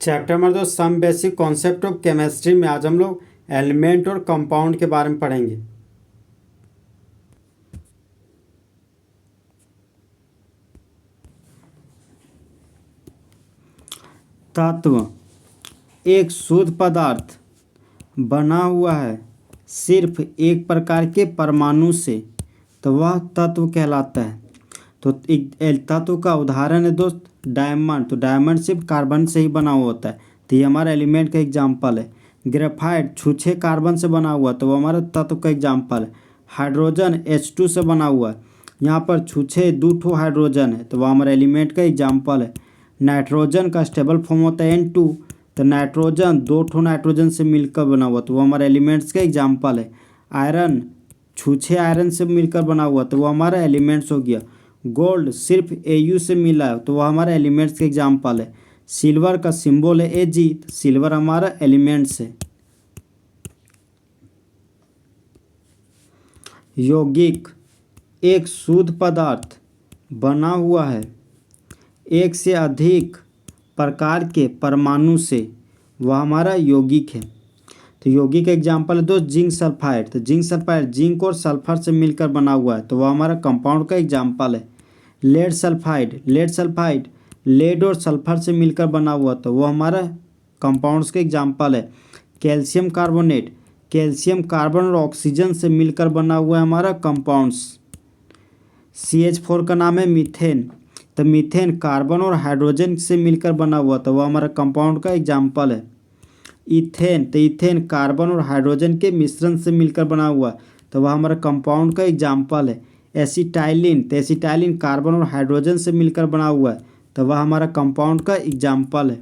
Chapter number 2 some basic concept of chemistry में आज हम लोग एलिमेंट और कंपाउंड के बारे में पढ़ेंगे। तत्व एक शुद्ध पदार्थ बना हुआ है सिर्फ एक प्रकार के परमाणु से तो वह तत्व कहलाता है। तो एक तत्व का उदाहरण है दोस्त डायमंड। तो डायमंड सिर्फ कार्बन से ही बना हुआ होता है, तो ये हमारा एलिमेंट का एग्जाम्पल है। ग्रेफाइट छूछे कार्बन से बना हुआ तो वो हमारा तत्व का एग्जाम्पल है। हाइड्रोजन H2 से बना हुआ है, यहाँ पर छूछे 2 हाइड्रोजन है तो वह हमारा एलिमेंट का एग्जाम्पल है। नाइट्रोजन का स्टेबल फॉर्म होता है N2, तो नाइट्रोजन 2 नाइट्रोजन से मिलकर बना हुआ तो वो हमारा एलिमेंट्स का एग्जाम्पल है। आयरन छूछे आयरन से मिलकर बना हुआ तो वो हमारा एलिमेंट्स हो गया। गोल्ड सिर्फ Au से मिला है तो वह हमारा एलिमेंट्स का एग्जाम्पल है। सिल्वर का सिंबल है Ag, तो सिल्वर हमारा एलिमेंट्स है। यौगिक एक शुद्ध पदार्थ बना हुआ है एक से अधिक प्रकार के परमाणु से, वह हमारा यौगिक है। तो यौगिक का एग्जाम्पल है दोस्त जिंक सल्फाइड। तो जिंक सल्फाइड जिंक और सल्फर से मिलकर बना हुआ है तो वह हमारा कंपाउंड का एग्जाम्पल है। लेड सल्फाइड लेड और सल्फर से मिलकर बना हुआ तो वो हमारा कंपाउंड्स का एग्जाम्पल है। कैल्शियम कार्बोनेट कैल्शियम कार्बन और ऑक्सीजन से मिलकर बना हुआ है हमारा कंपाउंड्स। CH4 का नाम है मीथेन। तो मीथेन कार्बन और हाइड्रोजन से मिलकर बना हुआ तो वह हमारा कंपाउंड का एग्जाम्पल है। इथेन कार्बन और हाइड्रोजन के मिश्रण से मिलकर बना हुआ तो वह हमारा कंपाउंड का एग्जाम्पल है। एसिटाइलिन कार्बन और हाइड्रोजन से मिलकर बना हुआ है तो वह हमारा कंपाउंड का एग्जाम्पल है।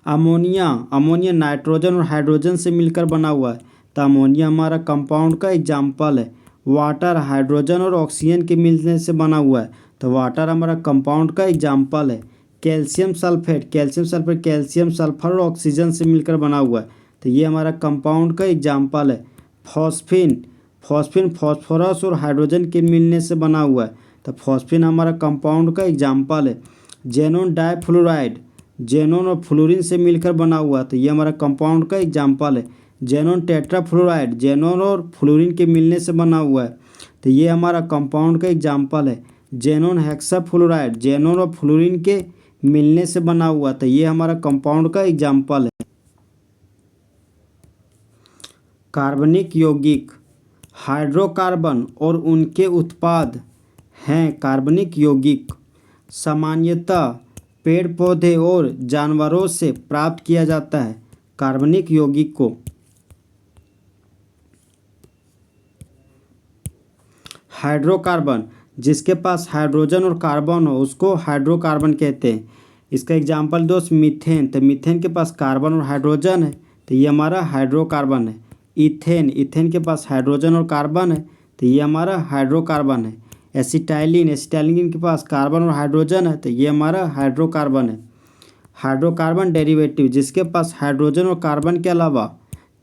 अमोनिया नाइट्रोजन और हाइड्रोजन से मिलकर बना हुआ है तो अमोनिया हमारा कंपाउंड का एग्जाम्पल है। वाटर हाइड्रोजन और ऑक्सीजन के मिलने से बना हुआ है तो वाटर हमारा कंपाउंड का एग्जाम्पल है। कैल्शियम सल्फेट कैल्शियम सल्फर और ऑक्सीजन से मिलकर बना हुआ है तो ये हमारा कंपाउंड का एग्जाम्पल है। फॉस्फीन फॉस्फोरस और हाइड्रोजन के मिलने से बना हुआ है तो फॉस्फीन हमारा कंपाउंड का एग्जाम्पल है। जेनोन डाइफ्लोराइड जेनोन और फ्लोरीन से मिलकर बना हुआ तो ये हमारा कंपाउंड का एग्जाम्पल है। जेनोन टेट्राफ्लोराइड जेनोन और फ्लोरीन के मिलने से बना हुआ है तो ये हमारा कंपाउंड का एग्जाम्पल है। जेनोन हेक्साफ्लोराइड जेनोन और फ्लोरीन के मिलने से बना हुआ तो ये हमारा कंपाउंड का एग्जाम्पल है। कार्बनिक यौगिक हाइड्रोकार्बन और उनके उत्पाद हैं कार्बनिक यौगिक। सामान्यतः पेड़ पौधे और जानवरों से प्राप्त किया जाता है कार्बनिक यौगिक को। हाइड्रोकार्बन जिसके पास हाइड्रोजन और कार्बन हो उसको हाइड्रोकार्बन कहते हैं। इसका एग्जाम्पल दोस्त मीथेन। तो मीथेन के पास कार्बन और हाइड्रोजन है तो ये हमारा हाइड्रोकार्बन है। इथेन के पास हाइड्रोजन और कार्बन है तो ये हमारा हाइड्रोकार्बन है। एसिटाइलिन के पास कार्बन और हाइड्रोजन है तो ये हमारा हाइड्रोकार्बन है। हाइड्रोकार्बन डेरिवेटिव जिसके पास हाइड्रोजन और कार्बन के अलावा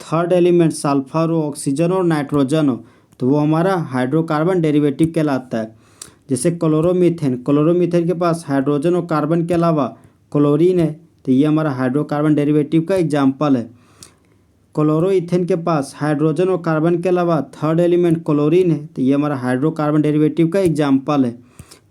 थर्ड एलिमेंट सल्फर हो ऑक्सीजन और नाइट्रोजन हो तो वो हमारा हाइड्रोकार्बन डेरिवेटिव कहलाता है। जैसे क्लोरोमीथेन के पास हाइड्रोजन और कार्बन के अलावा क्लोरीन है तो ये हमारा हाइड्रोकार्बन डेरिवेटिव का एग्जाम्पल है। क्लोरोइथेन के पास हाइड्रोजन और कार्बन के अलावा थर्ड एलिमेंट क्लोरीन है तो ये हमारा हाइड्रोकार्बन डेरिवेटिव का एग्जाम्पल है।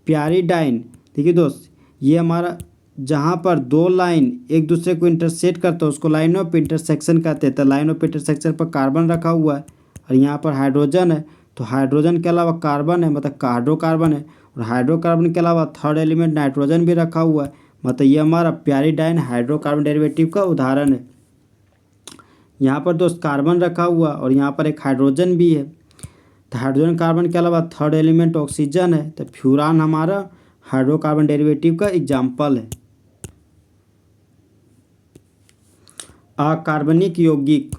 प्यारीडाइन देखिए दोस्त ये हमारा जहाँ पर दो लाइन एक दूसरे को इंटरसेक्ट करते हैं उसको लाइन ऑफ इंटरसेक्शन कहते हैं। तो लाइन ऑफ इंटरसेक्शन पर कार्बन रखा हुआ है और यहाँ पर हाइड्रोजन है तो हाइड्रोजन के अलावा कार्बन है मतलब हाइड्रोकार्बन है, और हाइड्रोकार्बन के अलावा थर्ड एलिमेंट नाइट्रोजन भी रखा हुआ है मतलब ये हमारा प्यारीडाइन हाइड्रोकार्बन डेरिवेटिव का उदाहरण है। यहाँ पर दोस्त कार्बन रखा हुआ और यहाँ पर एक हाइड्रोजन भी है। तो हाइड्रोजन कार्बन के अलावा थर्ड एलिमेंट ऑक्सीजन है तो फ्यूरान हमारा हाइड्रोकार्बन डेरिवेटिव का एग्जाम्पल है। अकार्बनिक यौगिक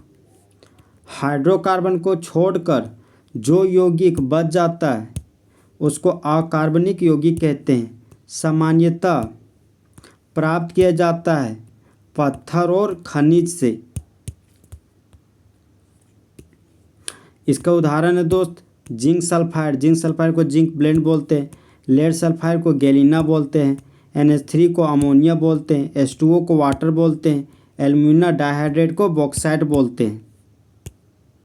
हाइड्रोकार्बन को छोड़कर जो यौगिक बच जाता है उसको अकार्बनिक यौगिक कहते हैं। सामान्यतः प्राप्त किया जाता है पत्थर और खनिज से। इसका उदाहरण है दोस्त जिंक सल्फाइड को जिंक ब्लेंड बोलते हैं। लेड सल्फाइड को गैलिना बोलते हैं। NH3 को अमोनिया बोलते हैं, H2O को वाटर बोलते हैं, एल्यूमिना डाइहाइड्रेट को बॉक्साइट बोलते हैं।